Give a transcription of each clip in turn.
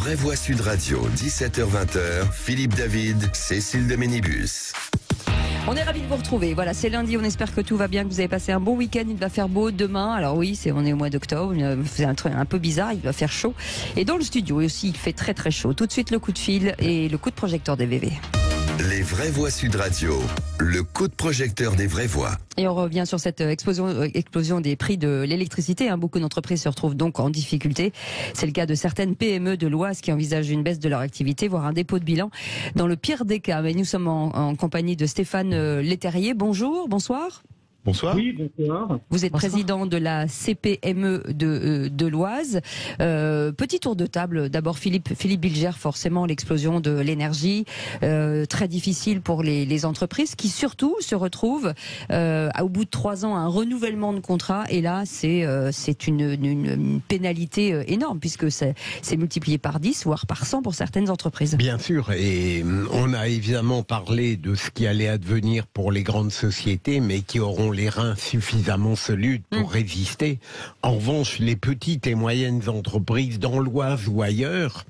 Vraie Voix Sud Radio, 17h-20h, Philippe David, Cécile de Ménibus. On est ravis de vous retrouver. Voilà, c'est lundi. On espère que tout va bien, que vous avez passé un bon week-end. Il va faire beau demain. Alors oui, on est au mois d'octobre. C'est un truc un peu bizarre. Il va faire chaud. Et dans le studio aussi, il fait très très chaud. Tout de suite, le coup de fil et le coup de projecteur des VV. Les Vraies Voix Sud Radio, le coup de projecteur des vraies voix. Et on revient sur cette explosion des prix de l'électricité. Beaucoup d'entreprises se retrouvent donc en difficulté. C'est le cas de certaines PME de l'Oise qui envisagent une baisse de leur activité, voire un dépôt de bilan dans le pire des cas. Mais nous sommes en compagnie de Stéphane Leterrier. Bonjour, bonsoir. Bonsoir. Oui, bonsoir. Vous êtes Bonsoir. président de la CPME de l'Oise. Petit tour de table. D'abord, Philippe Bilger, forcément, l'explosion de l'énergie, très difficile pour les entreprises qui surtout se retrouvent au bout de 3 ans à un renouvellement de contrat. Et là, c'est une pénalité énorme puisque c'est multiplié par 10, voire par 100 pour certaines entreprises. Bien sûr, et on a évidemment parlé de ce qui allait advenir pour les grandes sociétés, mais qui auront les reins suffisamment solides pour résister. En revanche, les petites et moyennes entreprises dans l'Oise ou ailleurs,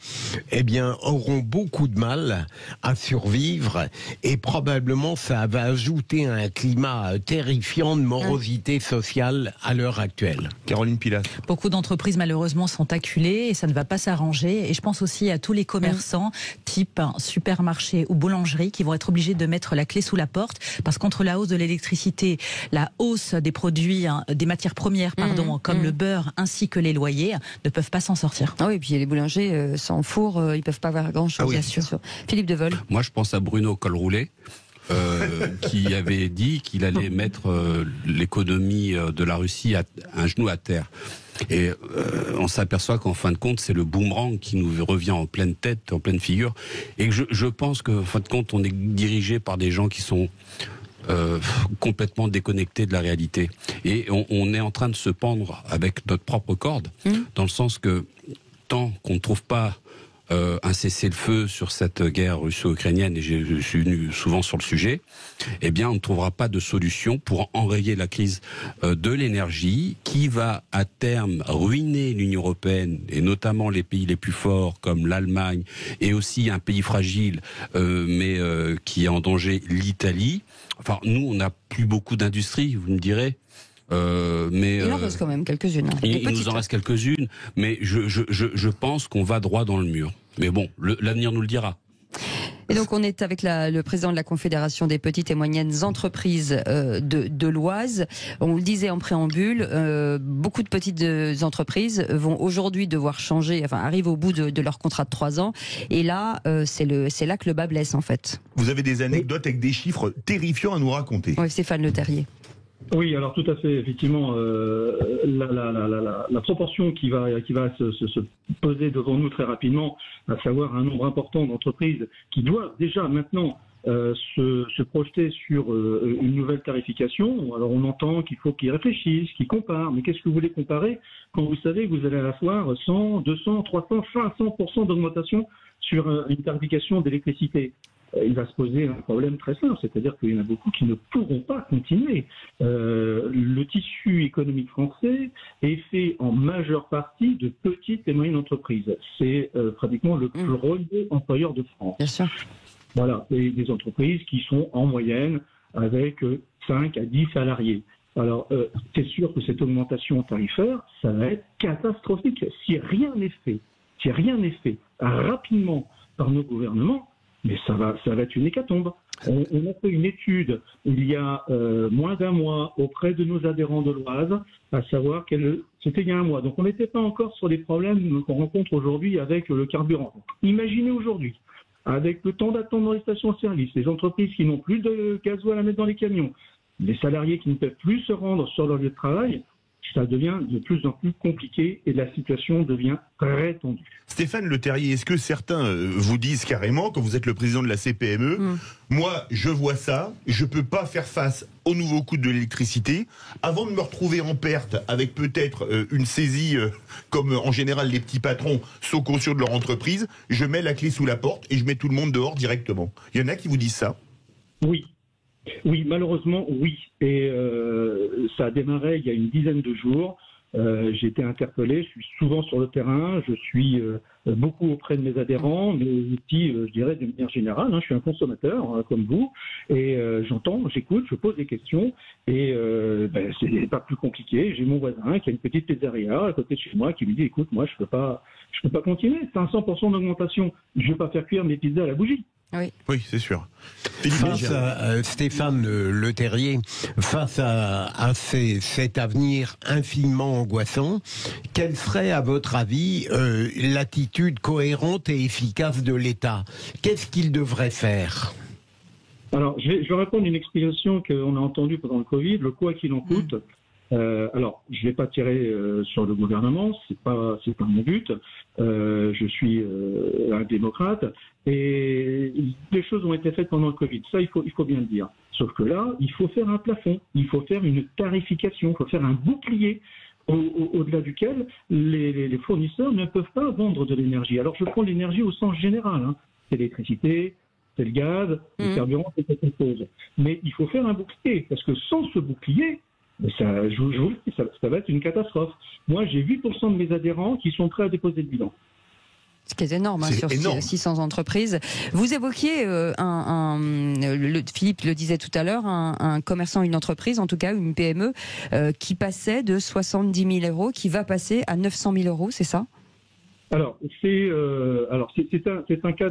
eh bien, auront beaucoup de mal à survivre et probablement ça va ajouter un climat terrifiant de morosité sociale à l'heure actuelle. Caroline Pilat. Beaucoup d'entreprises malheureusement sont acculées et ça ne va pas s'arranger. Et je pense aussi à tous les commerçants, type supermarché ou boulangerie, qui vont être obligés de mettre la clé sous la porte parce qu'entre la hausse de l'électricité, la hausse des produits, des matières premières, comme le beurre, ainsi que les loyers, ne peuvent pas s'en sortir. Ah oui, et puis les boulangers sans four, ils peuvent pas avoir grand-chose. Ah oui. Bien sûr. Philippe Deveul. Moi, je pense à Bruno Colroulet, qui avait dit qu'il allait mettre l'économie de la Russie un genou à terre. Et on s'aperçoit qu'en fin de compte, c'est le boomerang qui nous revient en pleine tête, en pleine figure. Et je pense qu'en fin de compte, on est dirigé par des gens qui sont complètement déconnectés de la réalité. Et on est en train de se pendre avec notre propre corde, dans le sens que tant qu'on ne trouve pas un cessez-le-feu sur cette guerre russo-ukrainienne, et je suis venu souvent sur le sujet, eh bien on ne trouvera pas de solution pour enrayer la crise de l'énergie qui va à terme ruiner l'Union européenne et notamment les pays les plus forts comme l'Allemagne et aussi un pays fragile mais qui est en danger, l'Italie. Enfin, nous on n'a plus beaucoup d'industrie, vous me direz. Mais il en reste quand même quelques-unes. Il nous en reste quelques-unes, mais je pense qu'on va droit dans le mur. Mais bon, l'avenir nous le dira. Et donc on est avec le président de la Confédération des petites et moyennes entreprises de l'Oise. On le disait en préambule, beaucoup de petites entreprises vont aujourd'hui devoir changer, arrivent au bout de leur contrat de 3 ans. Et là, c'est là que le bas blesse en fait. Vous avez des anecdotes avec des chiffres terrifiants à nous raconter. Oui, Stéphane Leterrier. Oui, alors tout à fait, effectivement, la proportion qui va se poser devant nous très rapidement, à savoir un nombre important d'entreprises qui doivent déjà maintenant se projeter sur une nouvelle tarification. Alors on entend qu'il faut qu'ils réfléchissent, qu'ils comparent, mais qu'est-ce que vous voulez comparer quand vous savez que vous allez à la fois 100, 200, 300, 500% d'augmentation sur une tarification d'électricité? Il va se poser un problème très simple, c'est-à-dire qu'il y en a beaucoup qui ne pourront pas continuer. Le tissu économique français est fait en majeure partie de petites et moyennes entreprises. C'est pratiquement le premier employeur de France. Bien sûr. Voilà, et des entreprises qui sont en moyenne avec 5 à 10 salariés. Alors, c'est sûr que cette augmentation tarifaire, ça va être catastrophique. Si rien n'est fait rapidement par nos gouvernements, mais ça va être une hécatombe. On a fait une étude il y a moins d'un mois auprès de nos adhérents de l'Oise, à savoir c'était il y a un mois. Donc on n'était pas encore sur les problèmes qu'on rencontre aujourd'hui avec le carburant. Imaginez aujourd'hui, avec le temps d'attente dans les stations-service, les entreprises qui n'ont plus de gasoil à mettre dans les camions, les salariés qui ne peuvent plus se rendre sur leur lieu de travail, ça devient de plus en plus compliqué et la situation devient très tendue. Stéphane Leterrier, est-ce que certains vous disent carrément, quand vous êtes le président de la CPME, moi je vois ça, je peux pas faire face au nouveau coût de l'électricité, avant de me retrouver en perte avec peut-être une saisie, comme en général les petits patrons sont conscients de leur entreprise, je mets la clé sous la porte et je mets tout le monde dehors directement. Il y en a qui vous disent ça? Oui, malheureusement, oui. Et ça a démarré il y a une dizaine de jours. J'ai été interpellé, je suis souvent sur le terrain, je suis beaucoup auprès de mes adhérents, mais aussi, je dirais, de manière générale, je suis un consommateur comme vous, et j'entends, j'écoute, je pose des questions, et c'est pas plus compliqué. J'ai mon voisin qui a une petite pizzeria à côté de chez moi qui me dit, écoute, moi je peux pas continuer, c'est un 100% d'augmentation, je vais pas faire cuire mes pizzas à la bougie. Oui, c'est sûr. Face à Stéphane Le Terrier, face à cet avenir infiniment angoissant, quelle serait, à votre avis, l'attitude cohérente et efficace de l'État? Qu'est-ce qu'il devrait faire? Alors, je vais répondre à une explication qu'on a entendue pendant le Covid, le quoi qu'il en coûte. Alors, je ne vais pas tirer sur le gouvernement, c'est pas mon but. Je suis un démocrate et des choses ont été faites pendant le Covid. Ça, il faut bien le dire. Sauf que là, il faut faire un plafond, il faut faire une tarification, il faut faire un bouclier au-delà duquel les fournisseurs ne peuvent pas vendre de l'énergie. Alors, je prends l'énergie au sens général. C'est l'électricité, c'est le gaz, le carburant, c'est quelque chose. Mais il faut faire un bouclier parce que sans ce bouclier, ça, je vous le dis, ça va être une catastrophe. Moi, j'ai 8% de mes adhérents qui sont prêts à déposer le bilan. Ce qui est énorme, sur énorme. 600 entreprises. Vous évoquiez, Philippe le disait tout à l'heure, un commerçant, une entreprise, en tout cas une PME, qui passait de 70 000 euros, qui va passer à 900 000 euros, c'est ça? Alors, c'est un cas...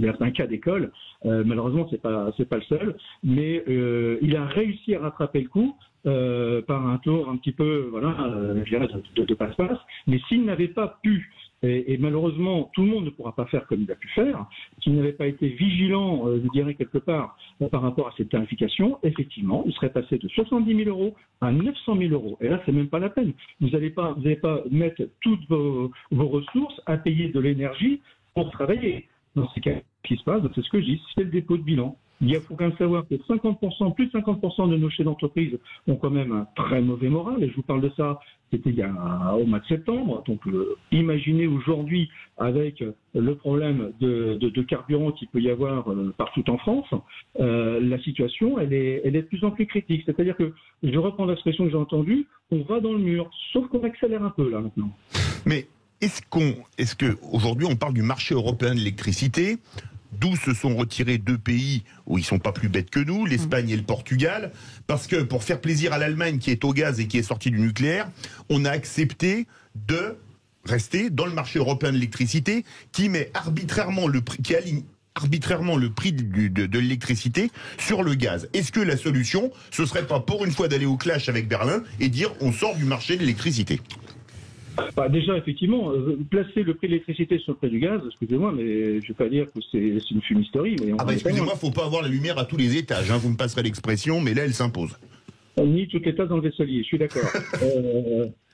C'est un cas d'école, malheureusement c'est pas le seul, mais il a réussi à rattraper le coup par un tour un petit peu de passe-passe, mais s'il n'avait pas pu, et malheureusement tout le monde ne pourra pas faire comme il a pu faire, s'il n'avait pas été vigilant, je dirais quelque part, par rapport à cette tarification, effectivement, il serait passé de 70 000 euros à 900 000 euros. Et là, c'est même pas la peine. Vous n'allez pas mettre toutes vos ressources à payer de l'énergie pour travailler. Dans ces cas, ce qui se passe, c'est ce que je dis, c'est le dépôt de bilan. Il faut quand même savoir que plus de 50% de nos chefs d'entreprise ont quand même un très mauvais moral. Et je vous parle de ça, c'était au mois de septembre. Donc imaginez aujourd'hui, avec le problème de carburant qu'il peut y avoir partout en France, la situation, elle est de plus en plus critique. C'est-à-dire que, je reprends l'expression que j'ai entendue, on va dans le mur, sauf qu'on accélère un peu là maintenant. Mais est-ce que aujourd'hui on parle du marché européen de l'électricité, d'où se sont retirés deux pays où ils sont pas plus bêtes que nous, l'Espagne et le Portugal, parce que pour faire plaisir à l'Allemagne qui est au gaz et qui est sortie du nucléaire, on a accepté de rester dans le marché européen de l'électricité qui met arbitrairement le prix, qui aligne arbitrairement le prix de l'électricité sur le gaz. Est-ce que la solution, ce serait pas pour une fois d'aller au clash avec Berlin et dire on sort du marché de l'électricité? Déjà, effectivement, placer le prix de l'électricité sur le prix du gaz, excusez-moi, mais je ne vais pas dire que c'est une fumisterie. Mais excusez-moi, il ne faut pas avoir la lumière à tous les étages, vous me passerez l'expression, mais là, elle s'impose. On nie toutes les tasses dans le vaisselier, je suis d'accord.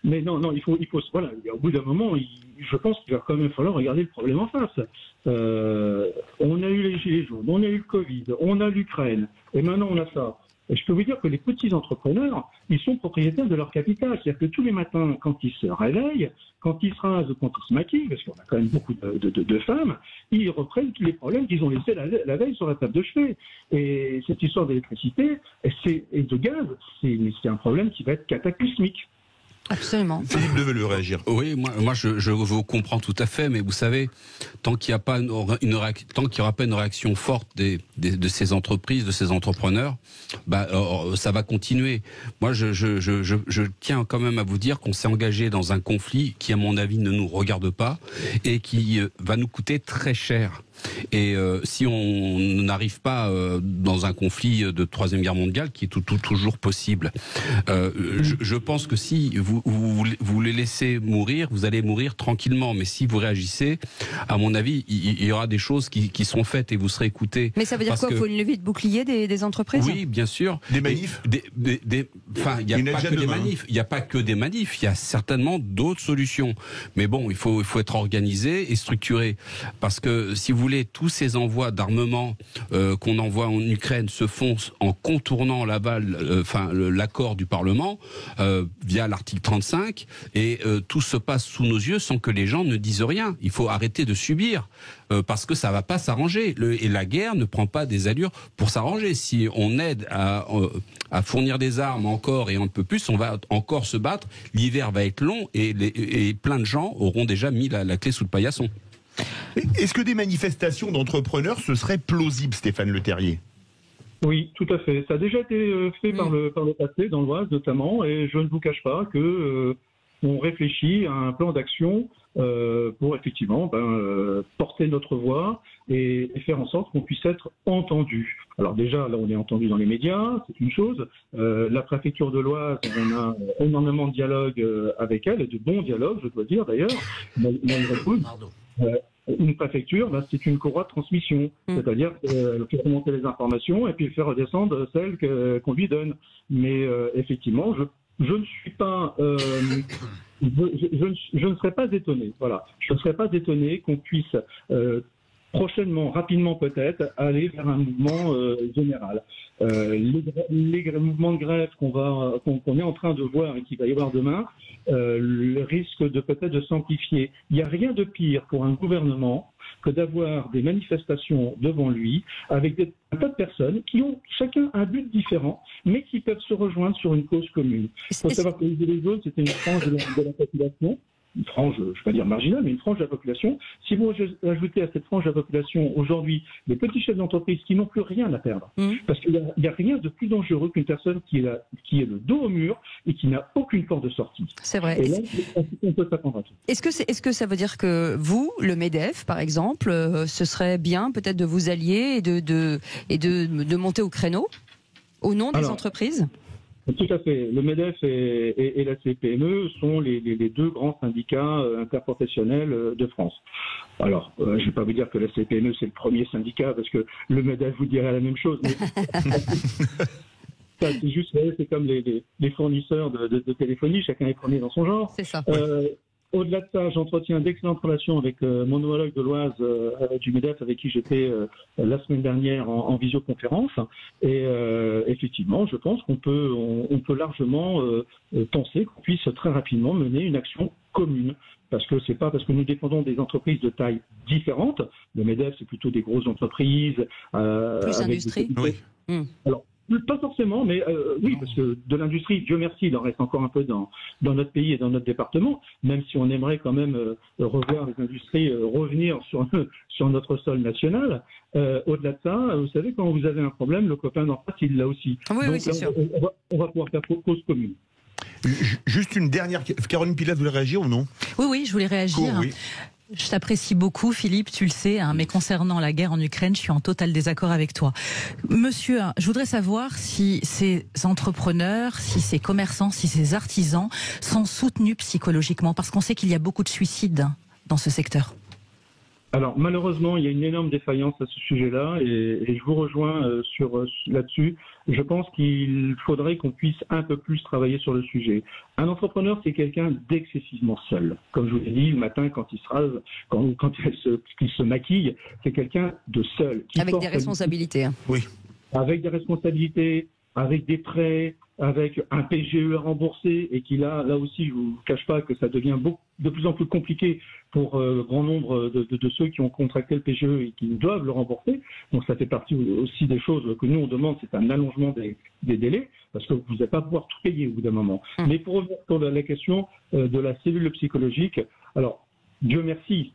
Mais non, il faut voilà, au bout d'un moment, je pense qu'il va quand même falloir regarder le problème en face. On a eu les gilets jaunes, on a eu le Covid, on a l'Ukraine, et maintenant on a ça. Et je peux vous dire que les petits entrepreneurs, ils sont propriétaires de leur capital. C'est-à-dire que tous les matins, quand ils se réveillent, quand ils se rasent ou quand ils se maquillent, parce qu'on a quand même beaucoup de femmes, ils reprennent tous les problèmes qu'ils ont laissés la veille sur la table de chevet. Et cette histoire d'électricité et de gaz, c'est un problème qui va être cataclysmique. Absolument. Philippe devait réagir. Oui, moi je vous comprends tout à fait, mais vous savez, tant qu'il n'y aura pas une réaction forte de ces entreprises, de ces entrepreneurs, ça va continuer. Moi, je tiens quand même à vous dire qu'on s'est engagé dans un conflit qui, à mon avis, ne nous regarde pas et qui va nous coûter très cher. Et si on n'arrive pas dans un conflit de Troisième Guerre mondiale, qui est toujours possible, je pense que si vous les laissez mourir, vous allez mourir tranquillement. Mais si vous réagissez, à mon avis, il y aura des choses qui seront faites et vous serez écoutés. Mais ça veut dire quoi? Il faut une levée de bouclier des entreprises? Oui, bien sûr. Des manifs? Enfin, il n'y a pas que des manifs. Il n'y a pas que des manifs. Il y a certainement d'autres solutions. Mais bon, il faut être organisé et structuré. Parce que si vous voulez tous ces envois d'armement qu'on envoie en Ukraine se font en contournant l'accord du Parlement via l'article 35, et tout se passe sous nos yeux sans que les gens ne disent rien. Il faut arrêter de subir parce que ça va pas s'arranger. Et la guerre ne prend pas des allures pour s'arranger. Si on aide à fournir des armes encore et on ne peut plus, on va encore se battre. L'hiver va être long et plein de gens auront déjà mis la clé sous le paillasson. Est-ce que des manifestations d'entrepreneurs, ce serait plausible, Stéphane Le Terrier ? Oui, tout à fait. Ça a déjà été fait par le passé, dans l'Oise notamment, et je ne vous cache pas que on réfléchit à un plan d'action pour effectivement porter notre voix et faire en sorte qu'on puisse être entendu. Alors déjà, là, on est entendu dans les médias, c'est une chose. La préfecture de l'Oise, on a énormément de dialogue avec elle, et de bons dialogues, je dois dire d'ailleurs. Une préfecture, c'est une courroie de transmission, c'est-à-dire qu'elle fait remonter les informations et puis faire redescendre celles qu'on lui donne. Mais effectivement, je ne suis pas, je ne serais pas étonné. Voilà, je ne serais pas étonné qu'on puisse prochainement, rapidement peut-être, aller vers un mouvement général. Les mouvements de grève qu'on est en train de voir et qu'il va y avoir demain, le risque de peut-être de s'amplifier. Il n'y a rien de pire pour un gouvernement que d'avoir des manifestations devant lui avec un tas de personnes qui ont chacun un but différent, mais qui peuvent se rejoindre sur une cause commune. Il faut savoir que les Gilets jaunes, c'était une frange de la population. Une frange, je ne vais pas dire marginale, mais une frange de la population. Si vous ajoutez à cette frange de la population aujourd'hui les petits chefs d'entreprise qui n'ont plus rien à perdre, parce qu'il n'y a rien de plus dangereux qu'une personne qui est le dos au mur et qui n'a aucune porte de sortie. C'est vrai. Et là, on peut s'attendre à tout. Est-ce que ça veut dire que vous, le MEDEF par exemple, ce serait bien peut-être de vous allier et de monter au créneau au nom des entreprises ? Tout à fait. Le MEDEF et la CPME sont les deux grands syndicats interprofessionnels de France. Alors, je ne vais pas vous dire que la CPME c'est le premier syndicat, parce que le MEDEF vous dirait la même chose. Mais c'est juste, c'est comme les fournisseurs de téléphonie, chacun est premier dans son genre. C'est ça. Au-delà de ça, j'entretiens d'excellentes relations avec mon homologue de l'Oise du MEDEF, avec qui j'étais la semaine dernière en visioconférence. Et effectivement, je pense qu'on peut largement penser qu'on puisse très rapidement mener une action commune. Parce que c'est pas parce que nous dépendons des entreprises de taille différente. Le MEDEF, c'est plutôt des grosses entreprises. Plus avec industrie. Oui. Alors, pas forcément, mais oui, parce que de l'industrie, Dieu merci, il en reste encore un peu dans notre pays et dans notre département, même si on aimerait quand même revoir les industries revenir sur notre sol national. Au-delà de ça, vous savez, quand vous avez un problème, le copain d'en face, il l'a aussi. Oui, donc, oui, c'est sûr. On va pouvoir faire cause commune. Juste une dernière. Caroline Pilat, vous voulez réagir ou non ? Oui, je voulais réagir. Cool, oui. Je t'apprécie beaucoup, Philippe, tu le sais, mais concernant la guerre en Ukraine, je suis en total désaccord avec toi. Monsieur, je voudrais savoir si ces entrepreneurs, si ces commerçants, si ces artisans sont soutenus psychologiquement, parce qu'on sait qu'il y a beaucoup de suicides dans ce secteur. Alors malheureusement, il y a une énorme défaillance à ce sujet-là, et je vous rejoins là-dessus. Je pense qu'il faudrait qu'on puisse un peu plus travailler sur le sujet. Un entrepreneur, c'est quelqu'un d'excessivement seul. Comme je vous l'ai dit, le matin, quand il se rase, quand il se maquille, c'est quelqu'un de seul. Avec des responsabilités. Oui. Avec des responsabilités, avec des prêts, avec un PGE à rembourser, et qui là aussi, je vous cache pas que ça devient de plus en plus compliqué pour grand nombre de ceux qui ont contracté le PGE et qui doivent le rembourser. Donc ça fait partie aussi des choses que nous on demande, c'est un allongement des délais, parce que vous n'allez pas pouvoir tout payer au bout d'un moment. Mais pour revenir sur la question de la cellule psychologique, alors Dieu merci,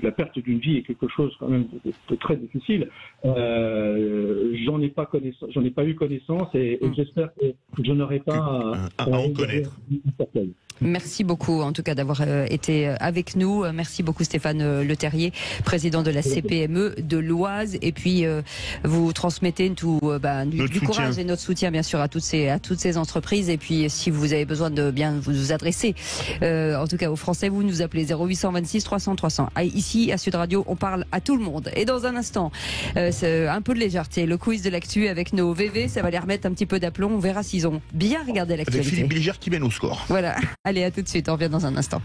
la perte d'une vie est quelque chose quand même de très difficile. J'en ai pas eu connaissance, et j'espère que je n'aurai pas à en connaître. Merci beaucoup, en tout cas, d'avoir été avec nous. Merci beaucoup, Stéphane Le Terrier, président de la CPME de l'Oise. Et puis, vous transmettez du courage et notre soutien, bien sûr, à toutes ces entreprises. Et puis, si vous avez besoin de bien vous adresser, en tout cas aux Français, vous nous appelez 0826 300 300. Ici, à Sud Radio, on parle à tout le monde. Et dans un instant, c'est un peu de légèreté. Le quiz de l'actu avec nos VV, ça va les remettre un petit peu d'aplomb. On verra s'ils ont bien regardé l'actualité. Avec Philippe Bilger qui mène au score. Voilà. Allez, à tout de suite. On revient dans un instant.